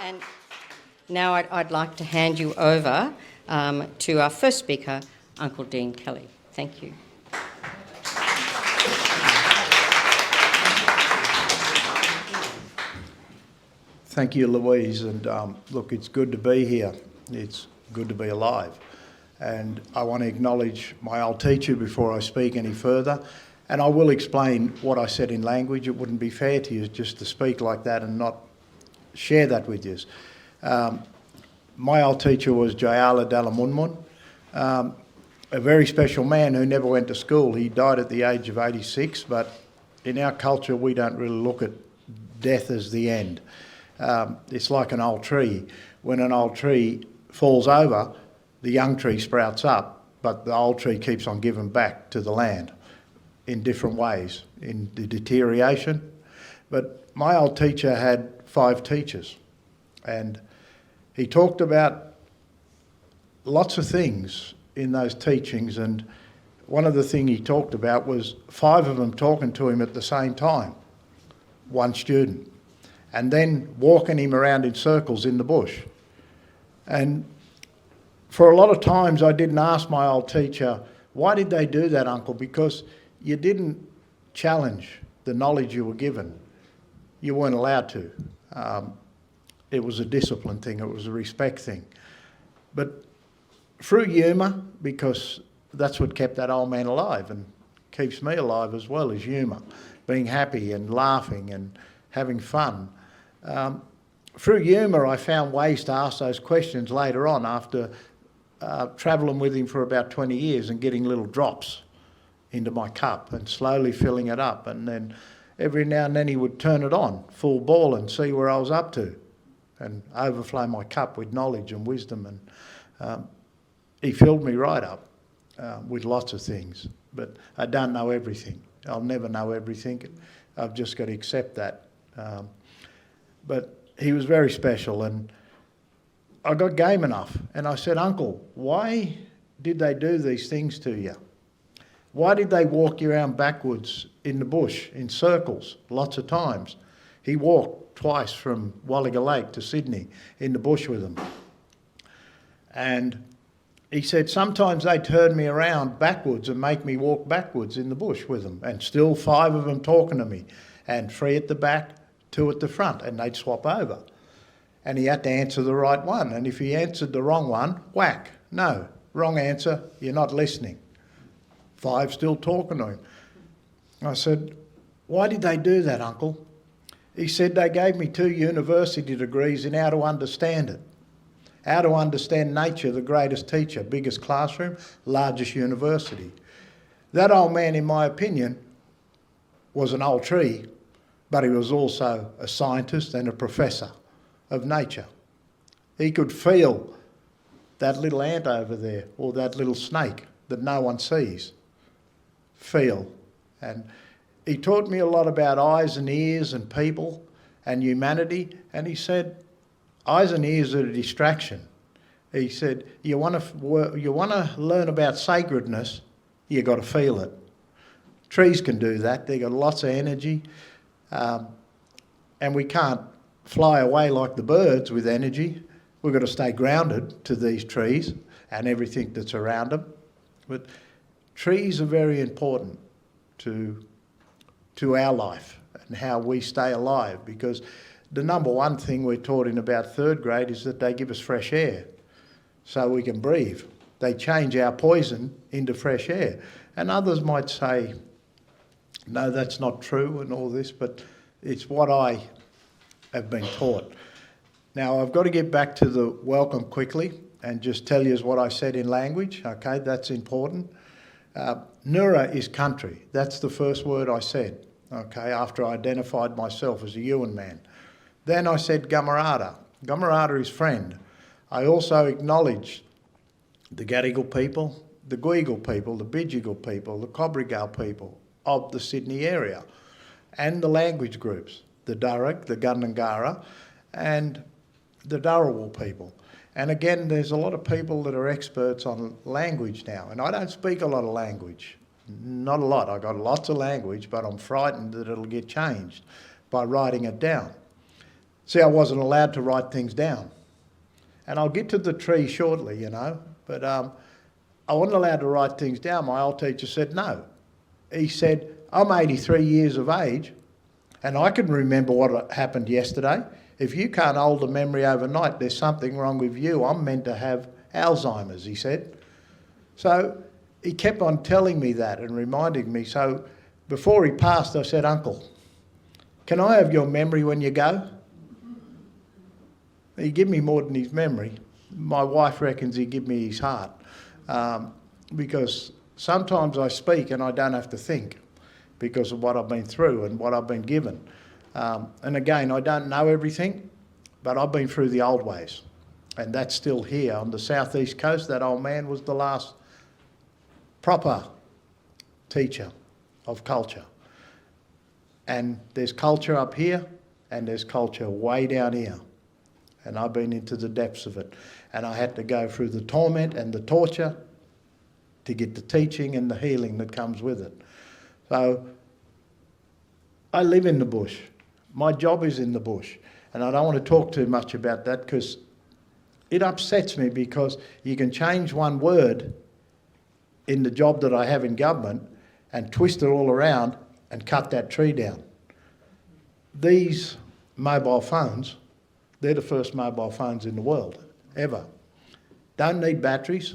And now I'd like to hand you over to our first speaker, Uncle Dean Kelly. Thank you. Thank you, Louise, and look, it's good to be here. It's good to be alive. And I want to acknowledge my old teacher before I speak any further. And I will explain what I said in language. It wouldn't be fair to you just to speak like that and not share that with you. My old teacher was Jayala Dalamunmun, a very special man who never went to school. He died at the age of 86, but in our culture we don't really look at death as the end. It's like an old tree. When an old tree falls over, the young tree sprouts up, but the old tree keeps on giving back to the land in different ways, in the deterioration. But my old teacher had 5 teachers, and he talked about lots of things in those teachings, and one of the things he talked about was 5 of them talking to him at the same time, one student, and then walking him around in circles in the bush. And for a lot of times I didn't ask my old teacher, why did they do that, Uncle? Because you didn't challenge the knowledge you were given. You weren't allowed to. It was a discipline thing, it was a respect thing. But through humour, because that's what kept that old man alive and keeps me alive as well, is humour, being happy and laughing and having fun. Through humour I found ways to ask those questions later on after travelling with him for about 20 years and getting little drops into my cup and slowly filling it up, and then every now and then he would turn it on full ball and see where I was up to and overflow my cup with knowledge and wisdom, and he filled me right up with lots of things. But I don't know everything. I'll never know everything. I've just got to accept that. But he was very special, and I got game enough and I said, Uncle, why did they do these things to you? Why did they walk you around backwards in the bush, in circles, lots of times? He walked twice from Woollahra Lake to Sydney in the bush with them. And he said, sometimes they turn me around backwards and make me walk backwards in the bush with them, and still 5 of them talking to me, and 3 at the back, 2 at the front, and they'd swap over. And he had to answer the right one. And if he answered the wrong one, whack. No, wrong answer, you're not listening. 5 still talking to him. I said, why did they do that, Uncle? He said, they gave me 2 university degrees in how to understand it. How to understand nature, the greatest teacher, biggest classroom, largest university. That old man, in my opinion, was an old tree, but he was also a scientist and a professor of nature. He could feel that little ant over there, or that little snake that no one sees. Feel. And he taught me a lot about eyes and ears and people and humanity, and he said, eyes and ears are a distraction. He said, you want to learn about sacredness, you got to feel it. Trees can do that. They got lots of energy, and we can't fly away like the birds with energy. We've got to stay grounded to these trees and everything that's around them. But trees are very important to our life and how we stay alive, because the number one thing we're taught in about 3rd grade is that they give us fresh air so we can breathe. They change our poison into fresh air. And others might say, no, that's not true and all this, but it's what I have been taught. Now, I've got to get back to the welcome quickly and just tell you what I said in language, okay? That's important. Nura is country. That's the first word I said, okay, after I identified myself as a Yuin man. Then I said Gamarada. Gamarada is friend. I also acknowledged the Gadigal people, the Guigal people, the Bidjigal people, the Cobrigal people of the Sydney area, and the language groups, the Darug, the Gundungara, and the Dharawal people. And again, there's a lot of people that are experts on language now, and I don't speak a lot of language. Not a lot. I've got lots of language, but I'm frightened that it'll get changed by writing it down. See, I wasn't allowed to write things down. And I'll get to the tree shortly, you know, but I wasn't allowed to write things down. My old teacher said no. He said, I'm 83 years of age and I can remember what happened yesterday. If you can't hold a memory overnight, there's something wrong with you. I'm meant to have Alzheimer's, he said. So he kept on telling me that and reminding me. So before he passed, I said, Uncle, can I have your memory when you go? He gave me more than his memory. My wife reckons he gave me his heart, because sometimes I speak and I don't have to think because of what I've been through and what I've been given. And again, I don't know everything, but I've been through the old ways. And that's still here on the southeast coast. That old man was the last proper teacher of culture. And there's culture up here and there's culture way down here. And I've been into the depths of it. And I had to go through the torment and the torture to get the teaching and the healing that comes with it. So I live in the bush. My job is in the bush. And I don't want to talk too much about that because it upsets me, because you can change one word in the job that I have in government and twist it all around and cut that tree down. These mobile phones, they're the first mobile phones in the world, ever. Don't need batteries.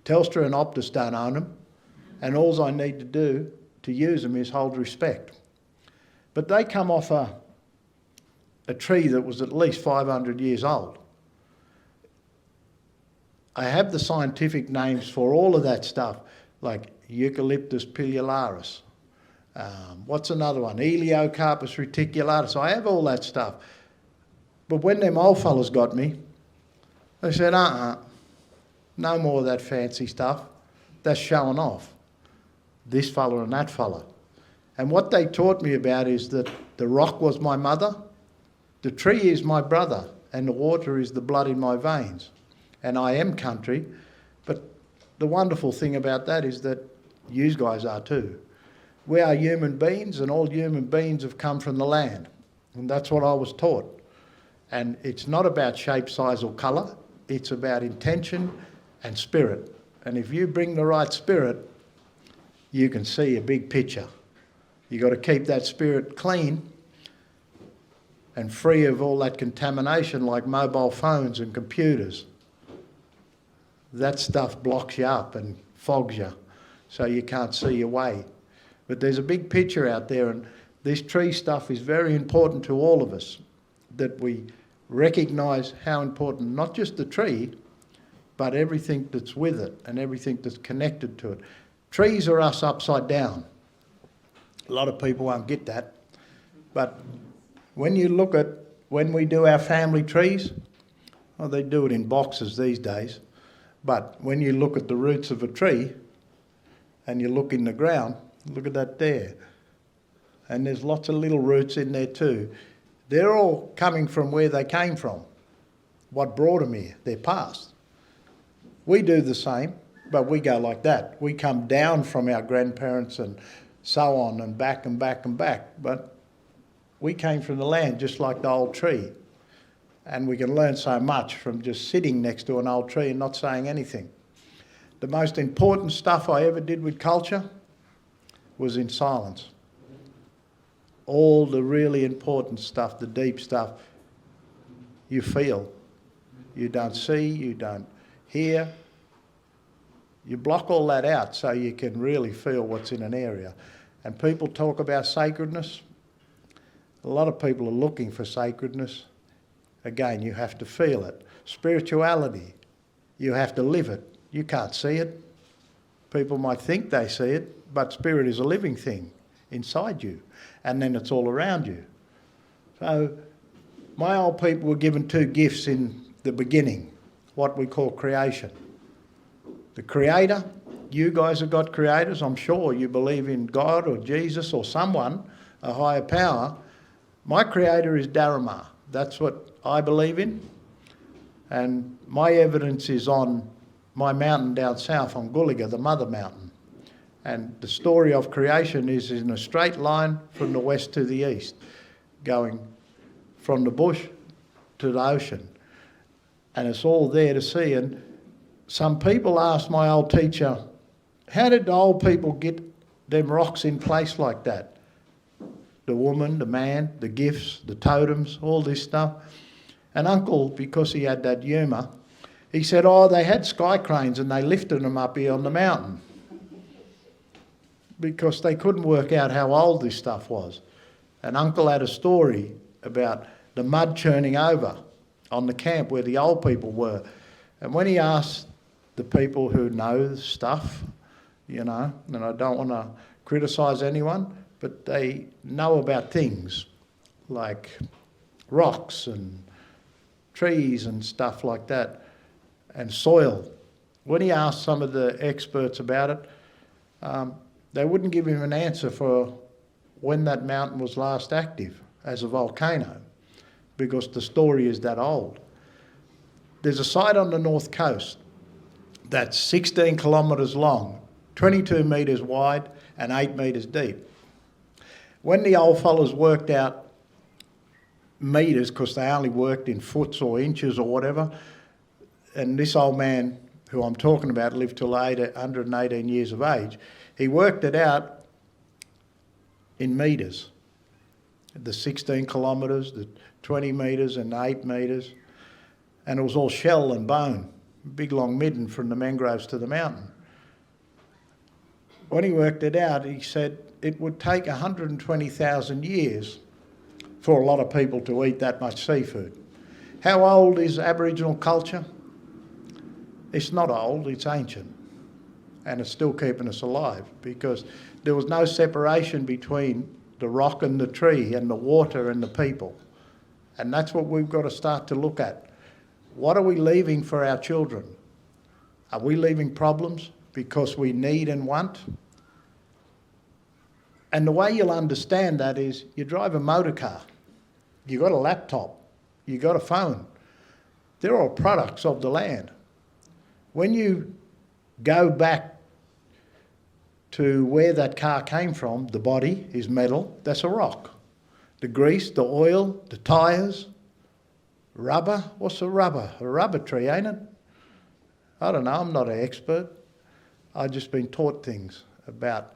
Telstra and Optus don't own them. And all I need to do to use them is hold respect. But they come off a tree that was at least 500 years old. I have the scientific names for all of that stuff, like Eucalyptus pilularis. What's another one? Heliocarpus reticulatus. I have all that stuff. But when them old fellas got me, they said, no more of that fancy stuff. That's showing off. This fella and that fella. And what they taught me about is that the rock was my mother, the tree is my brother, and the water is the blood in my veins. And I am country, but the wonderful thing about that is that you guys are too. We are human beings, and all human beings have come from the land. And that's what I was taught. And it's not about shape, size or colour. It's about intention and spirit. And if you bring the right spirit, you can see a big picture. You've got to keep that spirit clean and free of all that contamination like mobile phones and computers. That stuff blocks you up and fogs you so you can't see your way. But there's a big picture out there, and this tree stuff is very important to all of us, that we recognise how important not just the tree, but everything that's with it and everything that's connected to it. Trees are us upside down. A lot of people won't get that. But when you look at when we do our family trees, well, they do it in boxes these days. But when you look at the roots of a tree and you look in the ground, look at that there. And there's lots of little roots in there too. They're all coming from where they came from, what brought them here, their past. We do the same, but we go like that. We come down from our grandparents and so on and back and back and back. But we came from the land just like the old tree. And we can learn so much from just sitting next to an old tree and not saying anything. The most important stuff I ever did with culture was in silence. All the really important stuff, the deep stuff, you feel. You don't see, you don't hear. You block all that out so you can really feel what's in an area. And people talk about sacredness. A lot of people are looking for sacredness. Again, you have to feel it. Spirituality, you have to live it. You can't see it. People might think they see it, but spirit is a living thing inside you, and then it's all around you. So my old people were given two gifts in the beginning, what we call creation. The Creator, you guys have got creators, I'm sure you believe in God or Jesus or someone, a higher power. My Creator is Dharma. That's what I believe in. And my evidence is on my mountain down south on Woollahra, the Mother Mountain. And the story of creation is in a straight line from the west to the east, going from the bush to the ocean. And it's all there to see. And some people asked my old teacher, how did the old people get them rocks in place like that? The woman, the man, the gifts, the totems, all this stuff. And Uncle, because he had that humour, he said, oh, they had sky cranes and they lifted them up here on the mountain because they couldn't work out how old this stuff was. And Uncle had a story about the mud churning over on the camp where the old people were. And when he asked the people who know stuff, you know, and I don't want to criticise anyone, but they know about things like rocks and trees and stuff like that, and soil. When he asked some of the experts about it, they wouldn't give him an answer for when that mountain was last active as a volcano, because the story is that old. There's a site on the north coast that's 16 kilometres long, 22 metres wide and 8 metres deep. When the old fellas worked out metres, because they only worked in foots or inches or whatever, and this old man who I'm talking about lived till 118 years of age, he worked it out in metres. The 16 kilometres, the 20 metres and 8 metres, and it was all shell and bone, big long midden from the mangroves to the mountain. When he worked it out, he said it would take 120,000 years for a lot of people to eat that much seafood. How old is Aboriginal culture? It's not old, it's ancient. And it's still keeping us alive because there was no separation between the rock and the tree and the water and the people. And that's what we've got to start to look at. What are we leaving for our children? Are we leaving problems because we need and want? And the way you'll understand that is you drive a motor car, you got a laptop, you got a phone. They're all products of the land. When you go back to where that car came from, the body is metal, that's a rock. The grease, the oil, the tyres, rubber. What's a rubber? A rubber tree, ain't it? I don't know, I'm not an expert. I've just been taught things about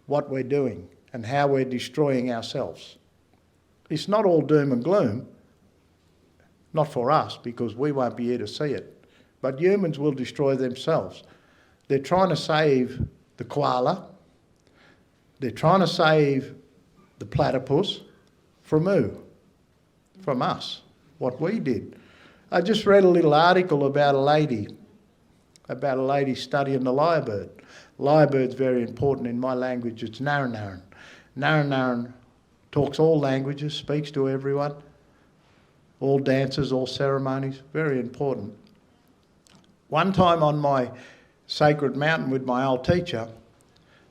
what we're doing and how we're destroying ourselves. It's not all doom and gloom, not for us because we won't be here to see it, but humans will destroy themselves. They're trying to save the koala, they're trying to save the platypus from who? From us, what we did. I just read a little article about a lady studying the lyrebird. Lyrebird's very important in my language, it's Narranaran. Narranaran talks all languages, speaks to everyone, all dances, all ceremonies, very important. One time on my sacred mountain with my old teacher,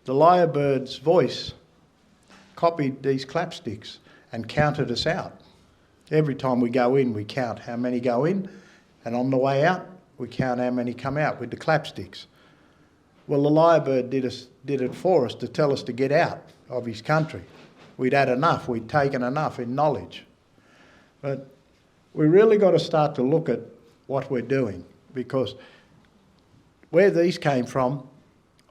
the lyrebird's voice copied these clapsticks and counted us out. Every time we go in, we count how many go in, and on the way out, we count how many come out with the clapsticks. Well, the lyrebird did it for us to tell us to get out of his country. We'd had enough, we'd taken enough in knowledge. But we really got to start to look at what we're doing, because where these came from,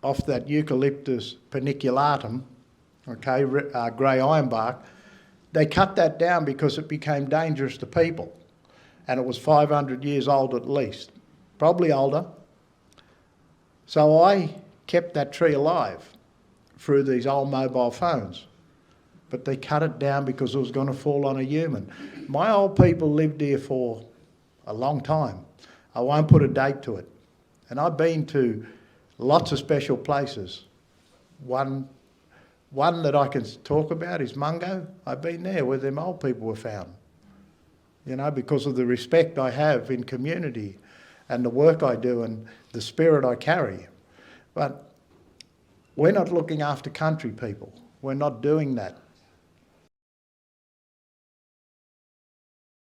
off that Eucalyptus paniculatum, okay, grey ironbark, they cut that down because it became dangerous to people. And it was 500 years old at least, probably older. So I kept that tree alive through these old mobile phones. But they cut it down because it was going to fall on a human. My old people lived here for a long time. I won't put a date to it. And I've been to lots of special places. One that I can talk about is Mungo. I've been there where them old people were found. You know, because of the respect I have in community and the work I do and the spirit I carry. But we're not looking after country people. We're not doing that.